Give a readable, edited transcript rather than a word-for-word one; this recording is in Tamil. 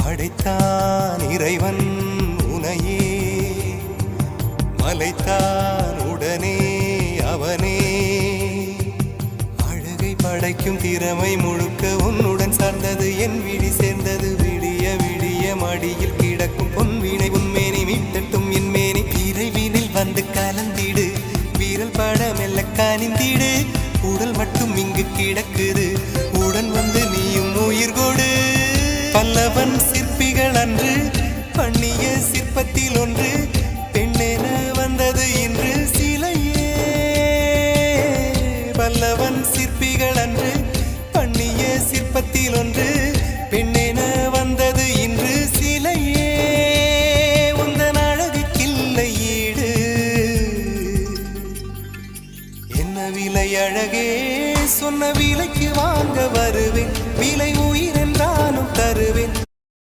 படைத்தான் இறைவன் உனையே மலைத்தான் உடனே அவனே அழகை படைக்கும் திறமை முழுக்க உன்னுடன் சார்ந்தது என் விழி சேர்ந்தது விடிய விடிய மடியில் கிடக்கும் பொன்வினை உன்மேனி மீட்டட்டும் என் மேனி இறைவினில் வந்து கலந்திடு வீரல் பட மெல்ல காணிந்திடு உடல் மட்டும் இங்கு கிடக்குது உடன் வந்து நீயும் உயிர் கொடு பல்லவன் சிற்பிகள் அன்று பண்ணிய சிற்பத்தில் ஒன்று பெண்ணென வந்தது இன்று